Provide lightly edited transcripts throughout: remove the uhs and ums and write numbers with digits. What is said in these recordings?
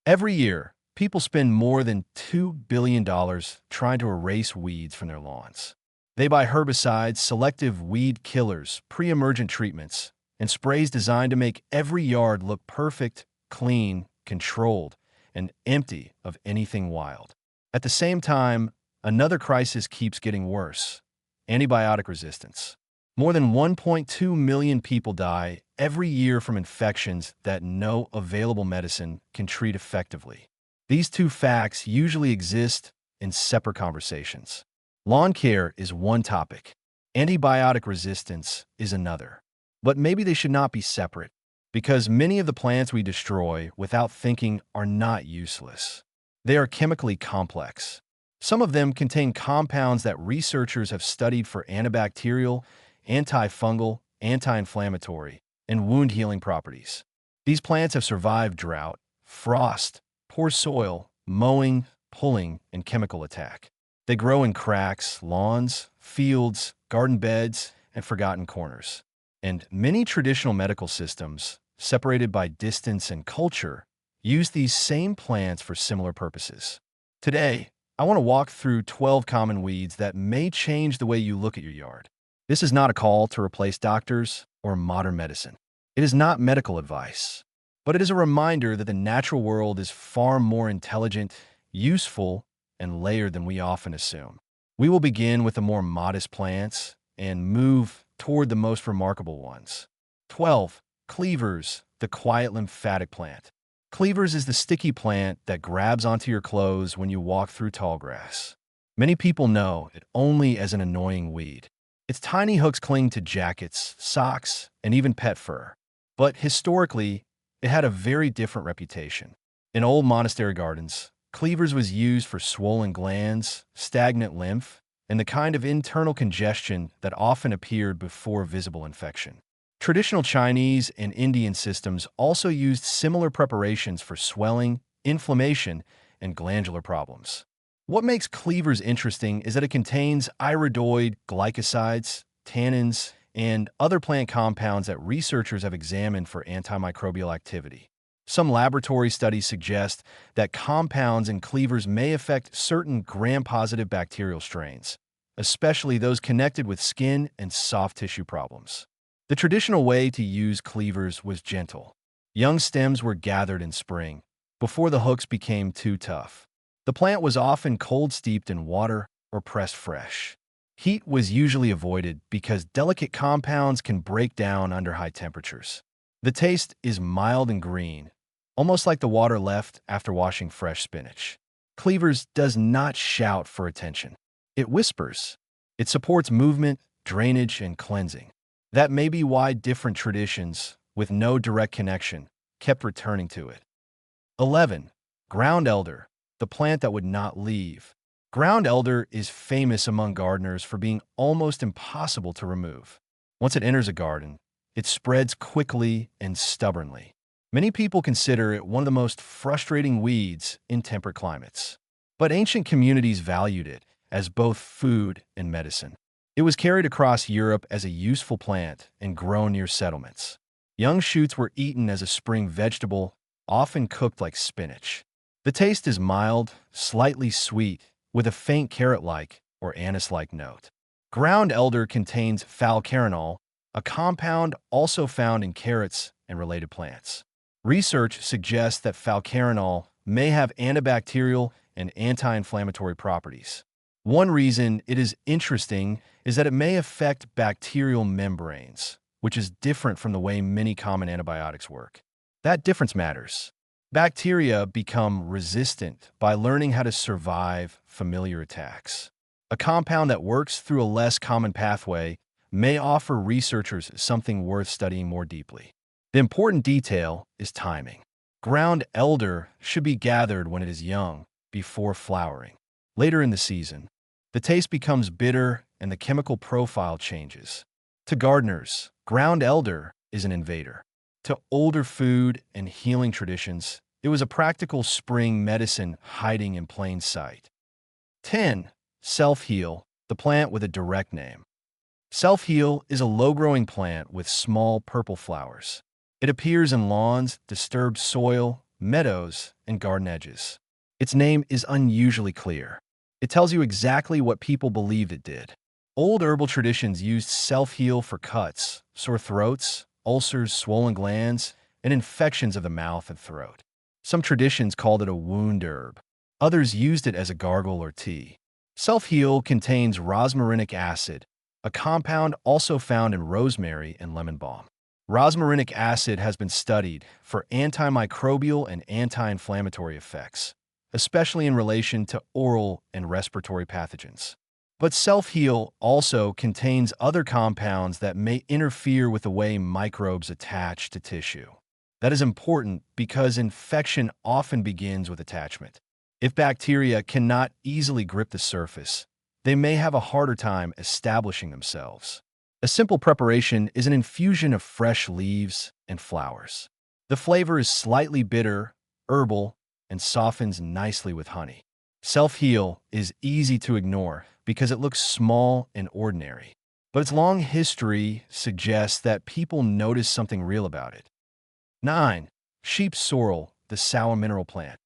Every year, people spend more than $2 billion trying to erase weeds from their lawns. They buy herbicides, selective weed killers, pre-emergent treatments, and sprays designed to make every yard look perfect, clean, controlled, and empty of anything wild. At the same time, another crisis keeps getting worse: antibiotic resistance. More than 1.2 million people die every year from infections that no available medicine can treat effectively. These two facts usually exist in separate conversations. Lawn care is one topic. Antibiotic resistance is another. But maybe they should not be separate, because many of the plants we destroy without thinking are not useless. They are chemically complex. Some of them contain compounds that researchers have studied for antibacterial, antifungal, anti-inflammatory, and wound-healing properties. These plants have survived drought, frost, poor soil, mowing, pulling, and chemical attack. They grow in cracks, lawns, fields, garden beds, and forgotten corners. And many traditional medical systems, separated by distance and culture, use these same plants for similar purposes. Today, I want to walk through 12 common weeds that may change the way you look at your yard. This is not a call to replace doctors or modern medicine. It is not medical advice, but it is a reminder that the natural world is far more intelligent, useful, and layered than we often assume. We will begin with the more modest plants and move toward the most remarkable ones. 12. Cleavers, the quiet lymphatic plant. Cleavers is the sticky plant that grabs onto your clothes when you walk through tall grass. Many people know it only as an annoying weed. Its tiny hooks cling to jackets, socks, and even pet fur. But historically, it had a very different reputation. In old monastery gardens, cleavers was used for swollen glands, stagnant lymph, and the kind of internal congestion that often appeared before visible infection. Traditional Chinese and Indian systems also used similar preparations for swelling, inflammation, and glandular problems. What makes cleavers interesting is that it contains iridoid glycosides, tannins, and other plant compounds that researchers have examined for antimicrobial activity. Some laboratory studies suggest that compounds in cleavers may affect certain gram-positive bacterial strains, especially those connected with skin and soft tissue problems. The traditional way to use cleavers was gentle. Young stems were gathered in spring, before the hooks became too tough. The plant was often cold-steeped in water or pressed fresh. Heat was usually avoided because delicate compounds can break down under high temperatures. The taste is mild and green, almost like the water left after washing fresh spinach. Cleavers does not shout for attention. It whispers. It supports movement, drainage, and cleansing. That may be why different traditions, with no direct connection, kept returning to it. 11. Ground elder, the plant that would not leave. Ground elder is famous among gardeners for being almost impossible to remove. Once it enters a garden, it spreads quickly and stubbornly. Many people consider it one of the most frustrating weeds in temperate climates. But ancient communities valued it as both food and medicine. It was carried across Europe as a useful plant and grown near settlements. Young shoots were eaten as a spring vegetable, often cooked like spinach. The taste is mild, slightly sweet, with a faint carrot-like or anise-like note. Ground elder contains falcarinol, a compound also found in carrots and related plants. Research suggests that falcarinol may have antibacterial and anti-inflammatory properties. One reason it is interesting is that it may affect bacterial membranes, which is different from the way many common antibiotics work. That difference matters. Bacteria become resistant by learning how to survive familiar attacks. A compound that works through a less common pathway may offer researchers something worth studying more deeply. The important detail is timing. Ground elder should be gathered when it is young, before flowering. Later in the season, the taste becomes bitter and the chemical profile changes. To gardeners, ground elder is an invader. To older food and healing traditions, it was a practical spring medicine hiding in plain sight. 10. Self-heal, the plant with a direct name. Self-heal is a low-growing plant with small purple flowers. It appears in lawns, disturbed soil, meadows, and garden edges. Its name is unusually clear. It tells you exactly what people believed it did. Old herbal traditions used self-heal for cuts, sore throats, ulcers, swollen glands, and infections of the mouth and throat. Some traditions called it a wound herb. Others used it as a gargle or tea. Self-heal contains rosmarinic acid, a compound also found in rosemary and lemon balm. Rosmarinic acid has been studied for antimicrobial and anti-inflammatory effects, especially in relation to oral and respiratory pathogens. But self-heal also contains other compounds that may interfere with the way microbes attach to tissue. That is important because infection often begins with attachment. If bacteria cannot easily grip the surface, they may have a harder time establishing themselves. A simple preparation is an infusion of fresh leaves and flowers. The flavor is slightly bitter, herbal, and softens nicely with honey. Self-heal is easy to ignore because it looks small and ordinary, but its long history suggests that people notice something real about it. 9. Sheep sorrel, the sour mineral plant.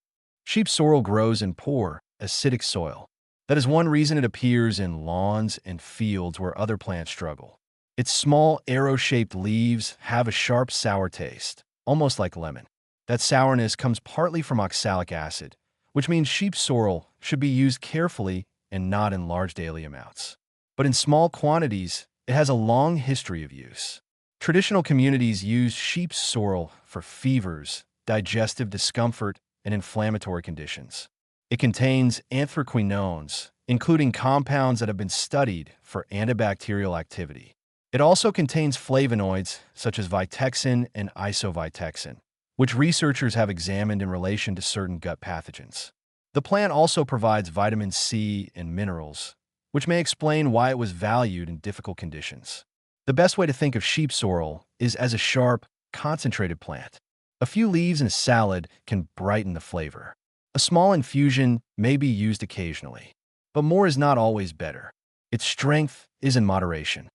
Sheep sorrel grows in poor, acidic soil. That is one reason it appears in lawns and fields where other plants struggle. Its small, arrow-shaped leaves have a sharp, sour taste, almost like lemon. That sourness comes partly from oxalic acid, which means sheep sorrel should be used carefully and not in large daily amounts. But in small quantities, it has a long history of use. Traditional communities use sheep sorrel for fevers, digestive discomfort, and inflammatory conditions. It contains anthraquinones, including compounds that have been studied for antibacterial activity. It also contains flavonoids such as vitexin and isovitexin, which researchers have examined in relation to certain gut pathogens. The plant also provides vitamin C and minerals, which may explain why it was valued in difficult conditions. The best way to think of sheep sorrel is as a sharp, concentrated plant. A few leaves in a salad can brighten the flavor. A small infusion may be used occasionally, but more is not always better. Its strength is in moderation.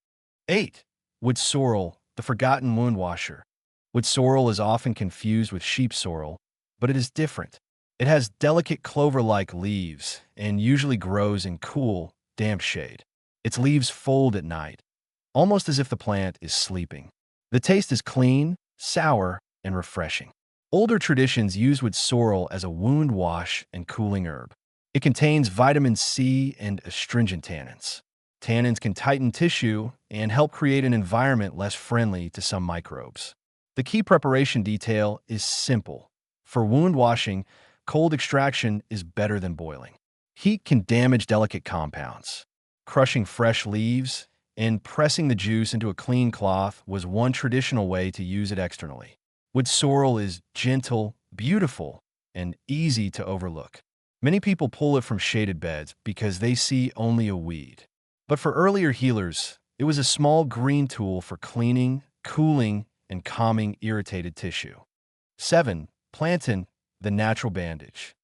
8. Wood sorrel, the forgotten wound washer. Wood sorrel is often confused with sheep sorrel, but it is different. It has delicate clover-like leaves and usually grows in cool, damp shade. Its leaves fold at night, almost as if the plant is sleeping. The taste is clean, sour, and refreshing. Older traditions use wood sorrel as a wound wash and cooling herb. It contains vitamin C and astringent tannins. Tannins can tighten tissue and help create an environment less friendly to some microbes. The key preparation detail is simple. For wound washing, cold extraction is better than boiling. Heat can damage delicate compounds. Crushing fresh leaves and pressing the juice into a clean cloth was one traditional way to use it externally. Wood sorrel is gentle, beautiful, and easy to overlook. Many people pull it from shaded beds because they see only a weed. But for earlier healers, it was a small green tool for cleaning, cooling, and calming irritated tissue. 7. Plantain, the natural bandage.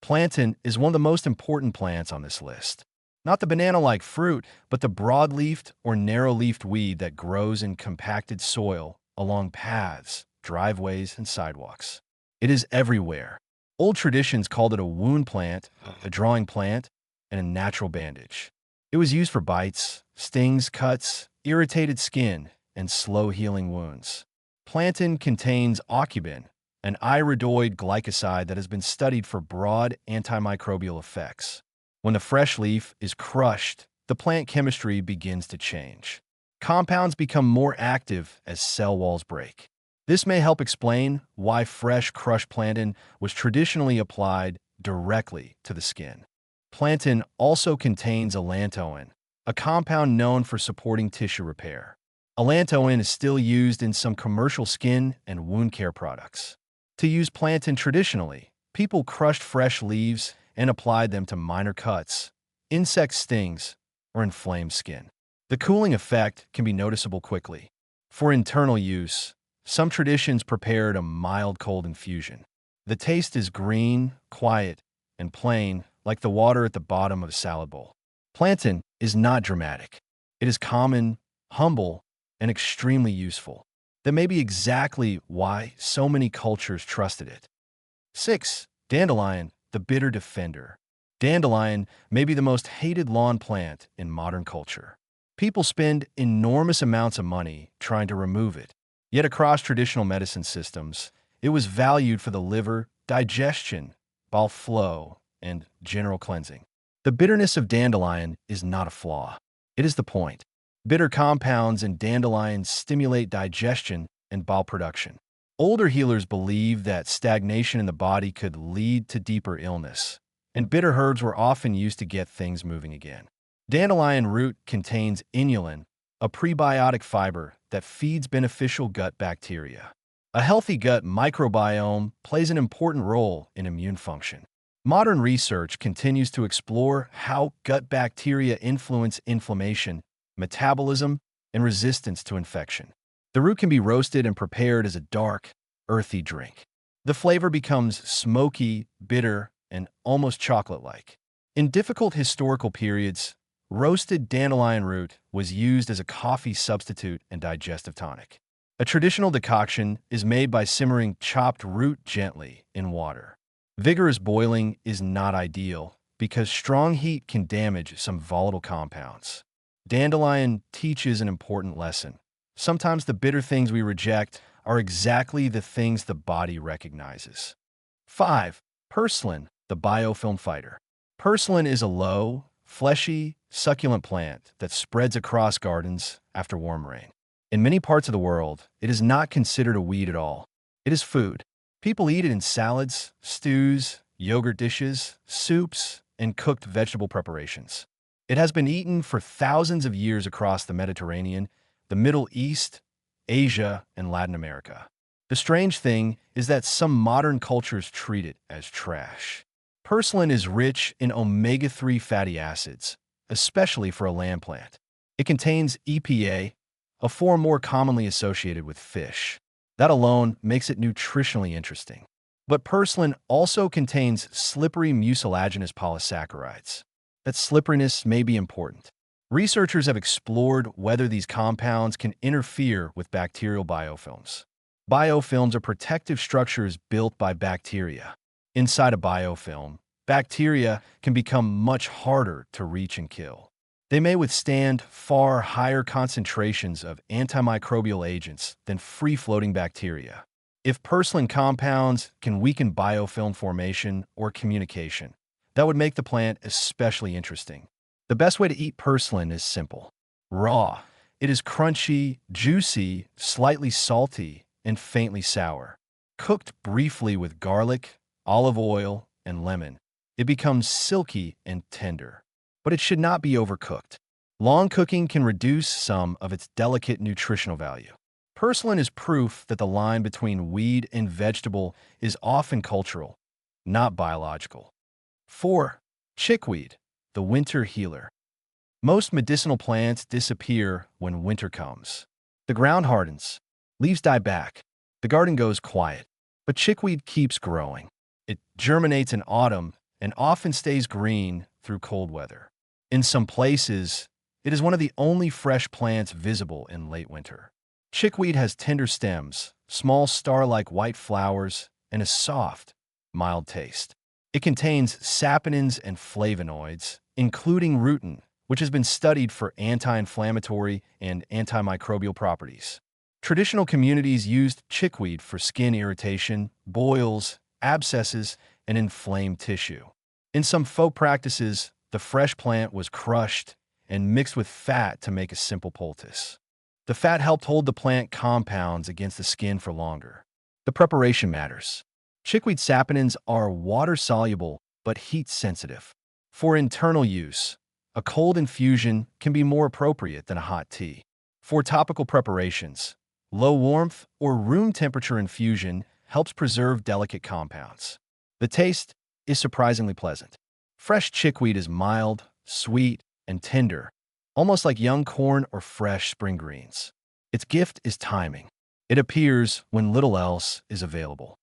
Plantain is one of the most important plants on this list. Not the banana-like fruit, but the broad-leafed or narrow-leafed weed that grows in compacted soil along paths, driveways, and sidewalks. It is everywhere. Old traditions called it a wound plant, a drawing plant, and a natural bandage. It was used for bites, stings, cuts, irritated skin, and slow-healing wounds. Plantain contains aucubin, an iridoid glycoside that has been studied for broad antimicrobial effects. When the fresh leaf is crushed, the plant chemistry begins to change. Compounds become more active as cell walls break. This may help explain why fresh crushed plantain was traditionally applied directly to the skin. Plantain also contains allantoin, a compound known for supporting tissue repair. Allantoin is still used in some commercial skin and wound care products. To use plantain traditionally, people crushed fresh leaves and applied them to minor cuts, insect stings, or inflamed skin. The cooling effect can be noticeable quickly. For internal use, some traditions prepared a mild cold infusion. The taste is green, quiet, and plain, like the water at the bottom of a salad bowl. Plantain is not dramatic. It is common, humble, and extremely useful. That may be exactly why so many cultures trusted it. 6. Dandelion, the bitter defender. Dandelion may be the most hated lawn plant in modern culture. People spend enormous amounts of money trying to remove it. Yet across traditional medicine systems, it was valued for the liver, digestion, bowel flow, and general cleansing. The bitterness of dandelion is not a flaw. It is the point. Bitter compounds in dandelion stimulate digestion and bowel production. Older healers believed that stagnation in the body could lead to deeper illness, and bitter herbs were often used to get things moving again. Dandelion root contains inulin, a prebiotic fiber that feeds beneficial gut bacteria. A healthy gut microbiome plays an important role in immune function. Modern research continues to explore how gut bacteria influence inflammation, metabolism, and resistance to infection. The root can be roasted and prepared as a dark, earthy drink. The flavor becomes smoky, bitter, and almost chocolate-like. In difficult historical periods, roasted dandelion root was used as a coffee substitute and digestive tonic. A traditional decoction is made by simmering chopped root gently in water. Vigorous boiling is not ideal because strong heat can damage some volatile compounds. Dandelion teaches an important lesson. Sometimes the bitter things we reject are exactly the things the body recognizes. 5. Purslane, the biofilm fighter. Purslane is a low, fleshy, succulent plant that spreads across gardens after warm rain. In many parts of the world, it is not considered a weed at all. It is food. People eat it in salads, stews, yogurt dishes, soups, and cooked vegetable preparations. It has been eaten for thousands of years across the Mediterranean, the Middle East, Asia, and Latin America. The strange thing is that some modern cultures treat it as trash. Purslane is rich in omega-3 fatty acids, especially for a land plant. It contains EPA, a form more commonly associated with fish. That alone makes it nutritionally interesting. But purslane also contains slippery mucilaginous polysaccharides. That slipperiness may be important. Researchers have explored whether these compounds can interfere with bacterial biofilms. Biofilms are protective structures built by bacteria. Inside a biofilm, bacteria can become much harder to reach and kill. They may withstand far higher concentrations of antimicrobial agents than free-floating bacteria. If purslane compounds can weaken biofilm formation or communication, that would make the plant especially interesting. The best way to eat purslane is simple. Raw. It is crunchy, juicy, slightly salty, and faintly sour. Cooked briefly with garlic, olive oil, and lemon, it becomes silky and tender. But it should not be overcooked. Long cooking can reduce some of its delicate nutritional value. Purslane is proof that the line between weed and vegetable is often cultural, not biological. 4. Chickweed, the winter healer. Most medicinal plants disappear when winter comes. The ground hardens, leaves die back, the garden goes quiet, but chickweed keeps growing. It germinates in autumn and often stays green through cold weather. In some places, it is one of the only fresh plants visible in late winter. Chickweed has tender stems, small star-like white flowers, and a soft, mild taste. It contains saponins and flavonoids, including rutin, which has been studied for anti-inflammatory and antimicrobial properties. Traditional communities used chickweed for skin irritation, boils, abscesses, and inflamed tissue. In some folk practices, the fresh plant was crushed and mixed with fat to make a simple poultice. The fat helped hold the plant compounds against the skin for longer. The preparation matters. Chickweed saponins are water-soluble but heat-sensitive. For internal use, a cold infusion can be more appropriate than a hot tea. For topical preparations, low warmth or room temperature infusion helps preserve delicate compounds. The taste is surprisingly pleasant. Fresh chickweed is mild, sweet, and tender, almost like young corn or fresh spring greens. Its gift is timing. It appears when little else is available.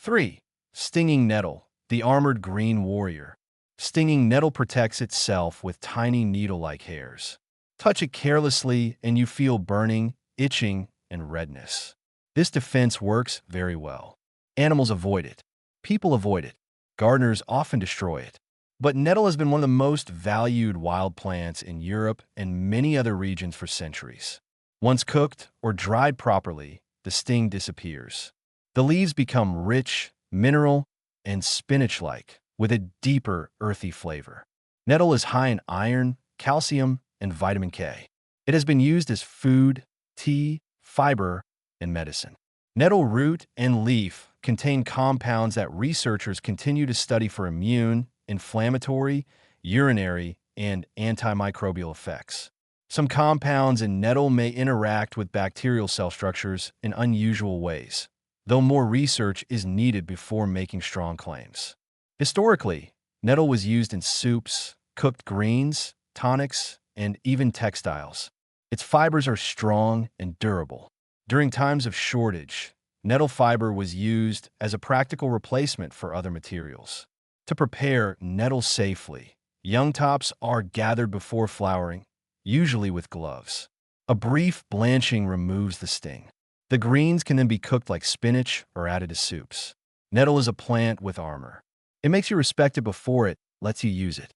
3. Stinging nettle, the armored green warrior. Stinging nettle protects itself with tiny needle-like hairs. Touch it carelessly and you feel burning, itching, and redness. This defense works very well. Animals avoid it. People avoid it. Gardeners often destroy it. But nettle has been one of the most valued wild plants in Europe and many other regions for centuries. Once cooked or dried properly, the sting disappears. The leaves become rich, mineral, and spinach-like, with a deeper, earthy flavor. Nettle is high in iron, calcium, and vitamin K. It has been used as food, tea, fiber, and medicine. Nettle root and leaf contain compounds that researchers continue to study for immune, inflammatory, urinary, and antimicrobial effects. Some compounds in nettle may interact with bacterial cell structures in unusual ways, though more research is needed before making strong claims. Historically, nettle was used in soups, cooked greens, tonics, and even textiles. Its fibers are strong and durable. During times of shortage, nettle fiber was used as a practical replacement for other materials. To prepare nettle safely, young tops are gathered before flowering, usually with gloves. A brief blanching removes the sting. The greens can then be cooked like spinach or added to soups. Nettle is a plant with armor. It makes you respect it before it lets you use it.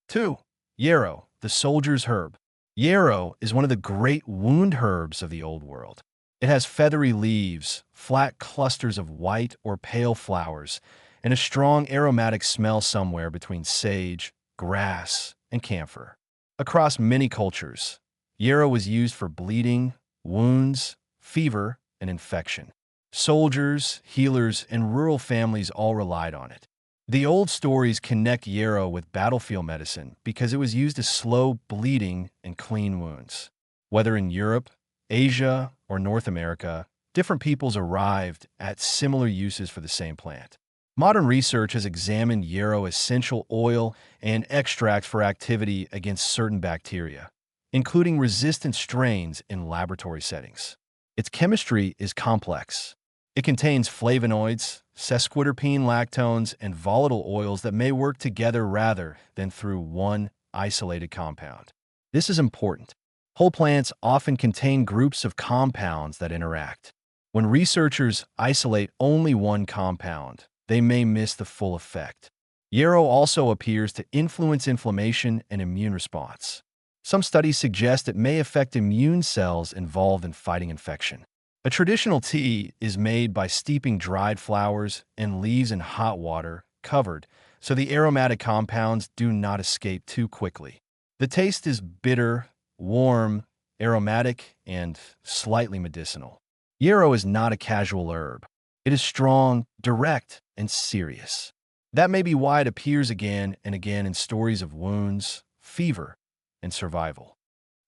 2. Yarrow, the soldier's herb. Yarrow is one of the great wound herbs of the Old World. It has feathery leaves, flat clusters of white or pale flowers, and a strong aromatic smell somewhere between sage, grass, and camphor. Across many cultures, yarrow was used for bleeding, wounds, fever, and infection. Soldiers, healers, and rural families all relied on it. The old stories connect yarrow with battlefield medicine because it was used to slow bleeding and clean wounds. Whether in Europe, Asia, or North America, different peoples arrived at similar uses for the same plant. Modern research has examined yarrow essential oil and extracts for activity against certain bacteria, including resistant strains in laboratory settings. Its chemistry is complex. It contains flavonoids, sesquiterpene lactones, and volatile oils that may work together rather than through one isolated compound. This is important. Whole plants often contain groups of compounds that interact. When researchers isolate only one compound, they may miss the full effect. Yarrow also appears to influence inflammation and immune response. Some studies suggest it may affect immune cells involved in fighting infection. A traditional tea is made by steeping dried flowers and leaves in hot water, covered, so the aromatic compounds do not escape too quickly. The taste is bitter, warm, aromatic, and slightly medicinal. Yarrow is not a casual herb. It is strong, direct, and serious. That may be why it appears again and again in stories of wounds, fever, and survival.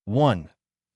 1.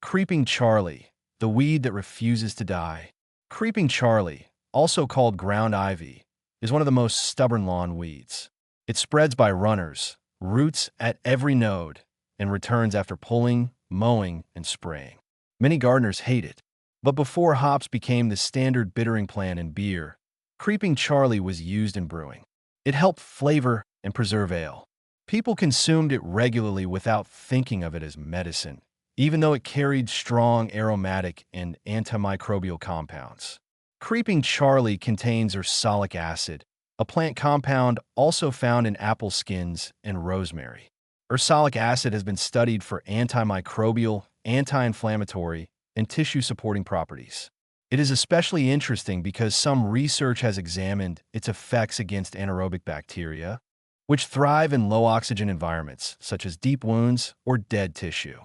Creeping Charlie, the weed that refuses to die. Creeping Charlie, also called ground ivy, is one of the most stubborn lawn weeds. It spreads by runners, roots at every node, and returns after pulling, mowing, and spraying. Many gardeners hate it, but before hops became the standard bittering plant in beer, Creeping Charlie was used in brewing. It helped flavor and preserve ale. People consumed it regularly without thinking of it as medicine, even though it carried strong aromatic and antimicrobial compounds. Creeping Charlie contains ursolic acid, a plant compound also found in apple skins and rosemary. Ursolic acid has been studied for antimicrobial, anti-inflammatory, and tissue-supporting properties. It is especially interesting because some research has examined its effects against anaerobic bacteria, which thrive in low-oxygen environments, such as deep wounds or dead tissue.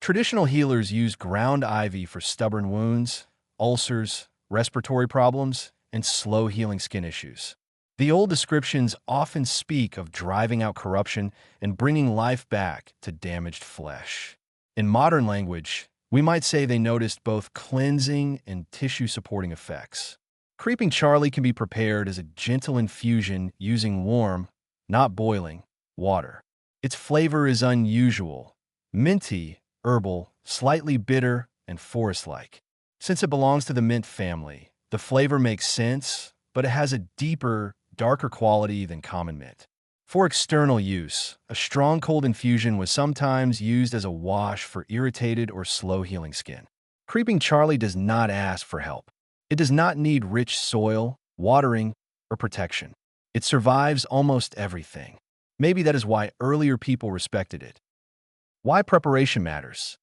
Traditional healers use ground ivy for stubborn wounds, ulcers, respiratory problems, and slow-healing skin issues. The old descriptions often speak of driving out corruption and bringing life back to damaged flesh. In modern language, we might say they noticed both cleansing and tissue-supporting effects. Creeping Charlie can be prepared as a gentle infusion using warm, not boiling, water. Its flavor is unusual, minty, herbal, slightly bitter, and forest-like. Since it belongs to the mint family, the flavor makes sense, but it has a deeper, darker quality than common mint. For external use, a strong cold infusion was sometimes used as a wash for irritated or slow-healing skin. Creeping Charlie does not ask for help. It does not need rich soil, watering, or protection. It survives almost everything. Maybe that is why earlier people respected it. Why preparation matters.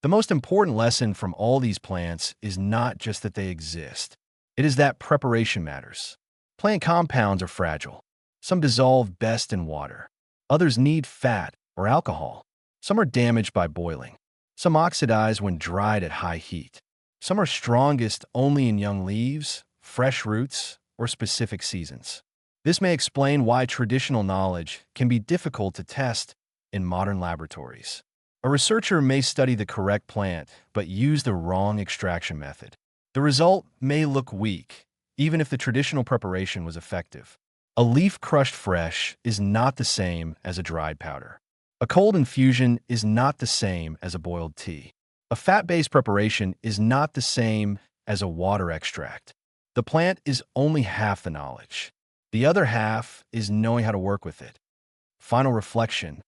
The most important lesson from all these plants is not just that they exist. It is that preparation matters. Plant compounds are fragile. Some dissolve best in water. Others need fat or alcohol. Some are damaged by boiling. Some oxidize when dried at high heat. Some are strongest only in young leaves, fresh roots, or specific seasons. This may explain why traditional knowledge can be difficult to test in modern laboratories. A researcher may study the correct plant but use the wrong extraction method. The result may look weak, even if the traditional preparation was effective. A leaf crushed fresh is not the same as a dried powder. A cold infusion is not the same as a boiled tea. A fat-based preparation is not the same as a water extract. The plant is only half the knowledge. The other half is knowing how to work with it. Final reflection.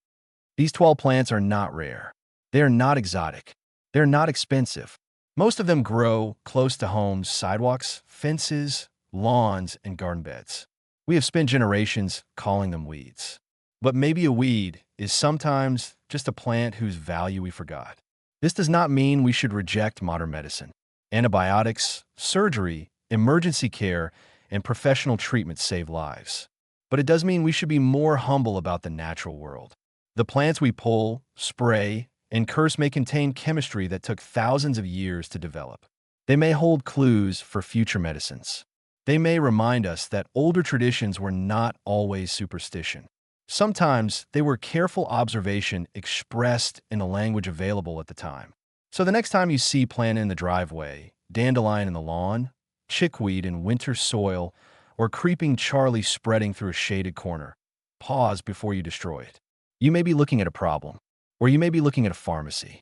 These 12 plants are not rare. They are not exotic. They're not expensive. Most of them grow close to homes, sidewalks, fences, lawns, and garden beds. We have spent generations calling them weeds. But maybe a weed is sometimes just a plant whose value we forgot. This does not mean we should reject modern medicine. Antibiotics, surgery, emergency care, and professional treatment save lives. But it does mean we should be more humble about the natural world. The plants we pull, spray, and curse may contain chemistry that took thousands of years to develop. They may hold clues for future medicines. They may remind us that older traditions were not always superstition. Sometimes they were careful observation expressed in a language available at the time. So the next time you see plant in the driveway, dandelion in the lawn, chickweed in winter soil, or creeping Charlie spreading through a shaded corner, pause before you destroy it. You may be looking at a problem, or you may be looking at a pharmacy.